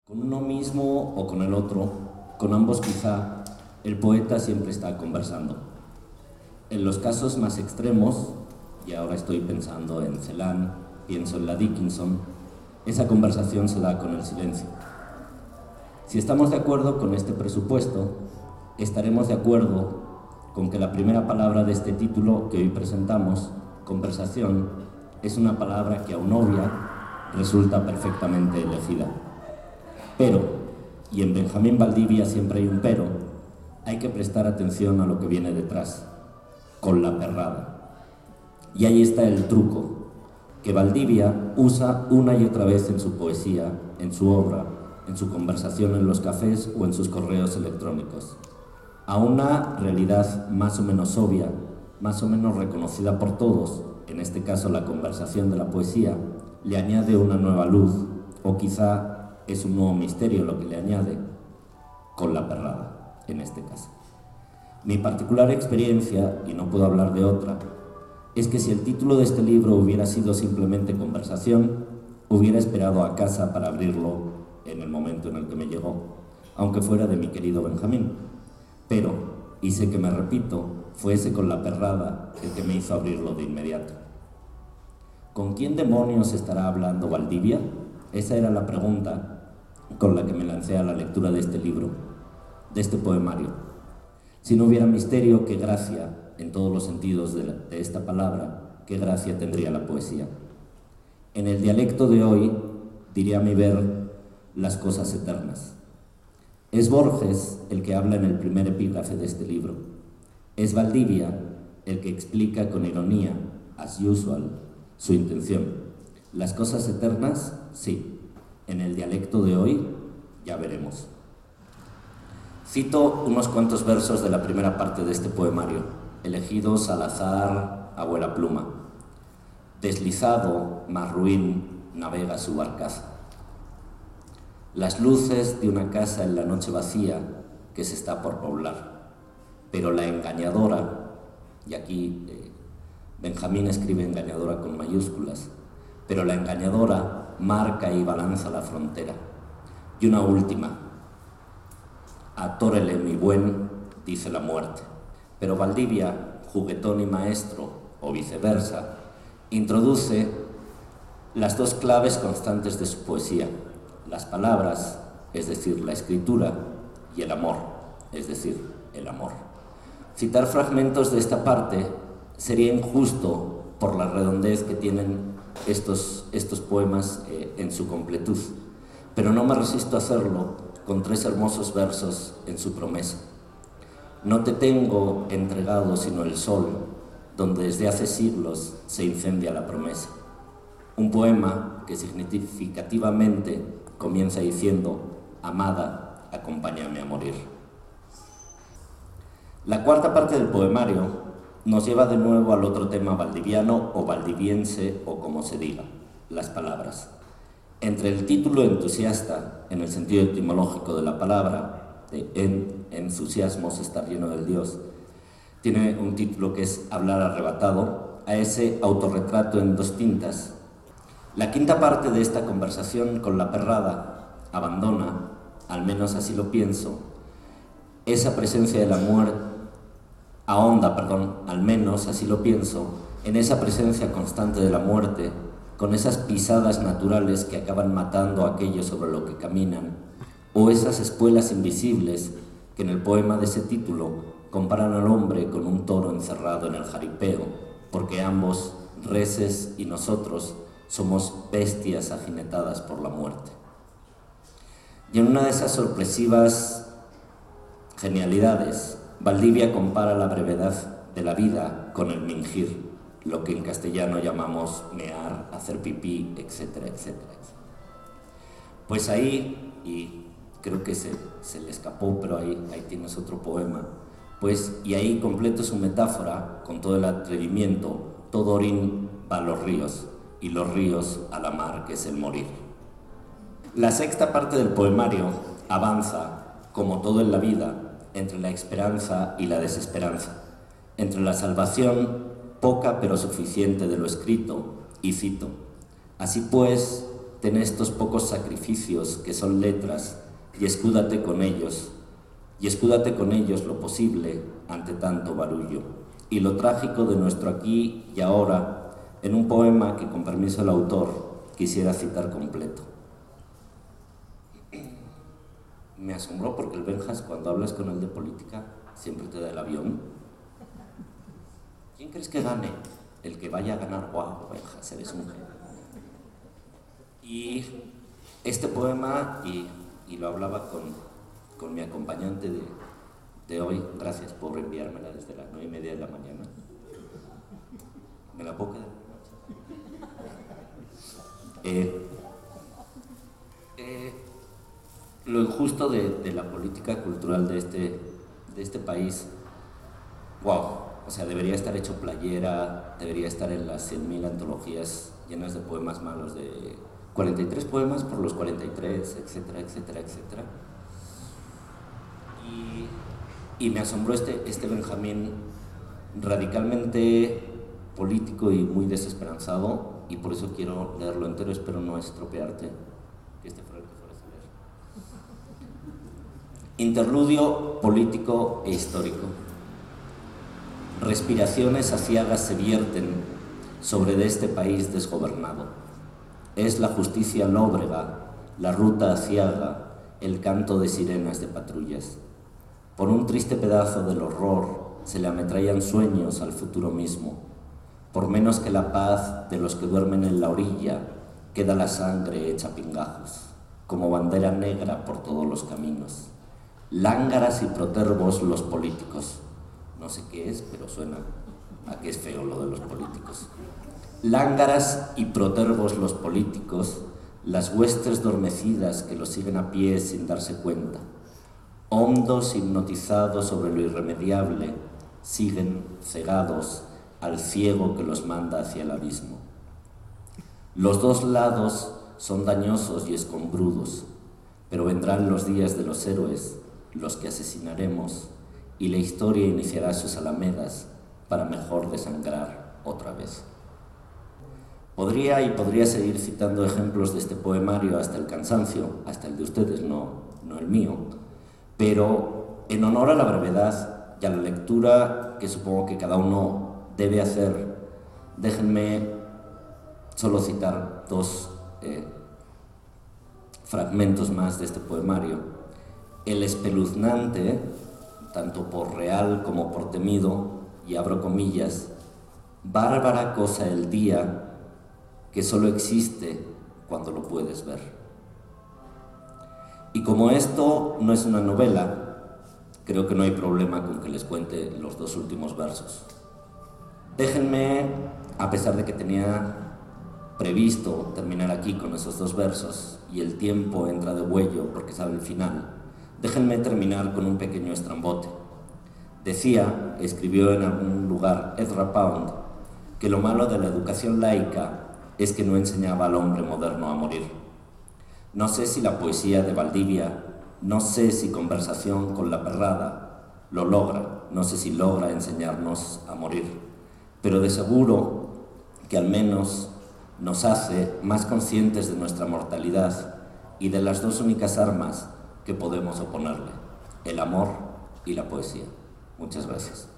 Con uno mismo o con el otro, con ambos quizá, el poeta siempre está conversando. En los casos más extremos, y ahora estoy pensando en Celan, pienso en la Dickinson, esa conversación se da con el silencio. Si estamos de acuerdo con este presupuesto, estaremos de acuerdo con que la primera palabra de este título que hoy presentamos, conversación, es una palabra que aun obvia resulta perfectamente elegida. Pero, y en Benjamín Valdivia siempre hay un pero, hay que prestar atención a lo que viene detrás, con la perrada. Y ahí está el truco, que Valdivia usa una y otra vez en su poesía, en su obra, en su conversación en los cafés o en sus correos electrónicos. A una realidad más o menos obvia, más o menos reconocida por todos, en este caso la conversación de la poesía, le añade una nueva luz, o quizá es un nuevo misterio lo que le añade, con la perrada, en este caso. Mi particular experiencia, y no puedo hablar de otra, es que si el título de este libro hubiera sido simplemente conversación, hubiera esperado a casa para abrirlo en el momento en el que me llegó, aunque fuera de mi querido Benjamín. Pero, y sé que me repito, fue ese con la perrada el que me hizo abrirlo de inmediato. ¿Con quién demonios estará hablando Valdivia? Esa era la pregunta con la que me lancé a la lectura de este libro, de este poemario. Si no hubiera misterio, qué gracia, en todos los sentidos de esta palabra, qué gracia tendría la poesía. En el dialecto de hoy, diría a mi ver, las cosas eternas. Es Borges el que habla en el primer epígrafe de este libro. Es Valdivia el que explica con ironía, as usual, su intención. Las cosas eternas, sí. En el dialecto de hoy, ya veremos. Cito unos cuantos versos de la primera parte de este poemario, elegidos al azar, abuela pluma. Deslizado, mar ruin, navega su barcaza. Las luces de una casa en la noche vacía que se está por poblar. Pero la engañadora, y aquí Benjamín escribe engañadora con mayúsculas, pero la engañadora marca y balanza la frontera. Y una última, atórele mi buen, dice la muerte. Pero Valdivia, juguetón y maestro, o viceversa, introduce las dos claves constantes de su poesía, las palabras, es decir, la escritura, y el amor, es decir, el amor. Citar fragmentos de esta parte sería injusto por la redondez que tienen estos poemas en su completud, pero no me resisto a hacerlo con tres hermosos versos en su promesa. No te tengo entregado sino el sol, donde desde hace siglos se incendia la promesa. Un poema que significativamente comienza diciendo: amada, acompáñame a morir. La cuarta parte del poemario nos lleva de nuevo al otro tema valdiviano o valdiviense o como se diga, las palabras. Entre el título entusiasta, en el sentido etimológico de la palabra, de entusiasmos, estar lleno del Dios, tiene un título que es hablar arrebatado, a ese autorretrato en dos tintas. La quinta parte de esta conversación con la perrada abandona, al menos así lo pienso, esa presencia de la muerte, ahonda, al menos así lo pienso, en esa presencia constante de la muerte, con esas pisadas naturales que acaban matando a aquello sobre lo que caminan, o esas espuelas invisibles que en el poema de ese título comparan al hombre con un toro encerrado en el jaripeo, porque ambos, reses y nosotros, somos bestias ajinetadas por la muerte. Y en una de esas sorpresivas genialidades, Valdivia compara la brevedad de la vida con el mingir, lo que en castellano llamamos mear, hacer pipí, etcétera, etcétera. Pues ahí, y creo que se le escapó, pero ahí tienes otro poema, pues, y ahí completo su metáfora con todo el atrevimiento: todo orín va a los ríos, y los ríos a la mar, que es el morir. La sexta parte del poemario avanza, como todo en la vida, entre la esperanza y la desesperanza, entre la salvación, poca pero suficiente, de lo escrito, y cito: así pues, ten estos pocos sacrificios que son letras y escúdate con ellos lo posible ante tanto barullo. Y lo trágico de nuestro aquí y ahora, en un poema que con permiso del autor quisiera citar completo. Me asombró porque el Benjas, cuando hablas con él de política, siempre te da el avión. ¿Quién crees que gane? El que vaya a ganar. ¡Guau, Benjas, eres un genio! Y este poema, y lo hablaba con mi acompañante de hoy, gracias por enviármela desde las 9:30 de la mañana. ¿Me la puedo quedar? Lo injusto de la política cultural de este país, wow, o sea, debería estar hecho playera, debería estar en las 100.000 antologías llenas de poemas malos, de 43 poemas por los 43, etcétera, etcétera, etcétera. Y me asombró este Benjamín radicalmente político y muy desesperanzado, y por eso quiero leerlo entero, espero no estropearte, que este fuera el que fueras a leer. Interludio político e histórico. Respiraciones aciagas se vierten sobre de este país desgobernado. Es la justicia lóbrega, la ruta aciaga, el canto de sirenas de patrullas. Por un triste pedazo del horror se le ametrallan sueños al futuro mismo. Por menos que la paz de los que duermen en la orilla, queda la sangre hecha pingajos, como bandera negra por todos los caminos. Lángaras y protervos los políticos. No sé qué es, pero suena a que es feo lo de los políticos. Lángaras y protervos los políticos, las huestes dormecidas que los siguen a pie sin darse cuenta. Hondos hipnotizados sobre lo irremediable, siguen cegados al ciego que los manda hacia el abismo. Los dos lados son dañosos y escombrudos, pero vendrán los días de los héroes, los que asesinaremos, y la historia iniciará sus alamedas para mejor desangrar otra vez. Podría seguir citando ejemplos de este poemario hasta el cansancio, hasta el de ustedes, no el mío, pero en honor a la brevedad y a la lectura que supongo que cada uno debe hacer, déjenme solo citar dos fragmentos más de este poemario. El espeluznante, tanto por real como por temido, y abro comillas, bárbara cosa el día que solo existe cuando lo puedes ver. Y como esto no es una novela, creo que no hay problema con que les cuente los dos últimos versos. Déjenme, a pesar de que tenía previsto terminar aquí con esos dos versos y el tiempo entra de huello porque sabe el final, déjenme terminar con un pequeño estrambote. Decía, escribió en algún lugar Ezra Pound, que lo malo de la educación laica es que no enseñaba al hombre moderno a morir. No sé si la poesía de Valdivia, no sé si Conversación con la Perrada lo logra, no sé si logra enseñarnos a morir, pero de seguro que al menos nos hace más conscientes de nuestra mortalidad y de las dos únicas armas que podemos oponerle, el amor y la poesía. Muchas gracias.